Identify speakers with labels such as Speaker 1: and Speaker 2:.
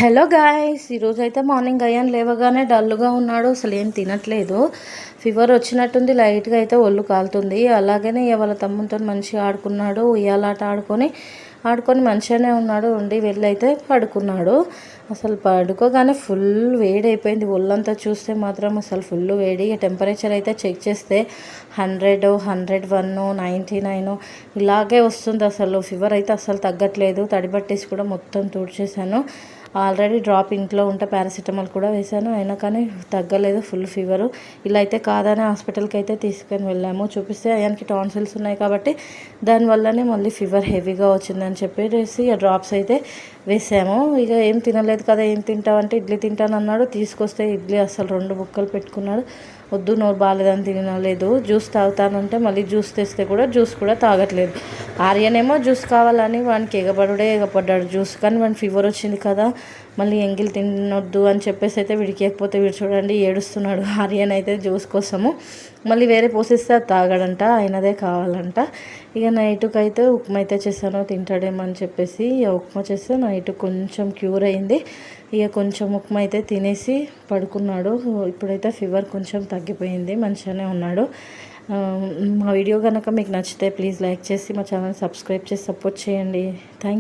Speaker 1: Hello guys, ఈరోజు అయితే morning అయ్యాను, లేవగానే డల్గా ఉన్నాడు, అసలు ఏం తినట్లేదు. ఫీవర్ వచ్చినట్టుంది, లైట్గా అయితే ఒళ్ళు కాలుతుంది. అలాగనే వాళ్ళ తమ్ముతో మంచిగా ఆడుకున్నాడు, ఉయ్యాలాట ఆడుకొని మంచిగానే ఉన్నాడు. వెళ్ళి అయితే పడుకున్నాడు. అసలు పడుకోగానే ఫుల్ వేడి అయిపోయింది ఒళ్ళంతా. చూస్తే మాత్రం అసలు ఫుల్ వేడి. టెంపరేచర్ అయితే చెక్ చేస్తే 100, 101, 99 ఇలాగే వస్తుంది. అసలు ఫీవర్ అయితే అసలు తగ్గట్లేదు. తడిబట్టేసి కూడా మొత్తం తుడిచేసాను. ఆల్రెడీ డ్రాప్ ఇంట్లో ఉంటే పారాసిటమాల్ కూడా వేశాను, అయినా కానీ తగ్గలేదు ఫుల్ ఫీవరు. ఇలా అయితే కాదని హాస్పిటల్కి అయితే తీసుకొని వెళ్ళాము. చూపిస్తే ఆయనకి టాన్సిల్స్ ఉన్నాయి కాబట్టి దానివల్లనే మళ్ళీ ఫీవర్ హెవీగా వచ్చిందని చెప్పేసి డ్రాప్స్ అయితే వేసాము. ఇక ఏం తినలేదు కదా, ఏం తింటావంటే ఇడ్లీ తింటాను అన్నాడు. తీసుకొస్తే ఇడ్లీ అసలు 2 బుక్కలు పెట్టుకున్నాడు. వద్దు, నోరు బాగాలేదని తినలేదు. జ్యూస్ తాగుతానంటే మళ్ళీ జ్యూస్ తెస్తే కూడా జ్యూస్ కూడా తాగట్లేదు. ఆర్యనేమో జ్యూస్ కావాలని వానికి ఎగపడ్డాడు జ్యూస్. కానీ వానికి ఫీవర్ వచ్చింది కదా, మళ్ళీ ఎంగిల్ తినొద్దు అని చెప్పేసి అయితే విడికేయకపోతే వీడు చూడండి ఏడుస్తున్నాడు. ఆర్యన్ అయితే జ్యూస్ కోసము మళ్ళీ వేరే పోసిస్తే అది తాగడంట, అయినదే కావాలంట. ఇక నైట్కి అయితే ఉప్మా అయితే చేశాను, తింటాడేమో అని చెప్పేసి ఉప్మా చేస్తే నైట్ కొంచెం క్యూర్ అయింది. ఇక కొంచెం ఉప్మా అయితే తినేసి పడుకున్నాడు. ఇప్పుడైతే ఫీవర్ కొంచెం తగ్గిపోయింది, మంచిగానే ఉన్నాడు. మా వీడియో కనుక మీకు నచ్చితే ప్లీజ్ లైక్ చేసి మా ఛానల్ సబ్స్క్రైబ్ చేసి సపోర్ట్ చేయండి. థ్యాంక్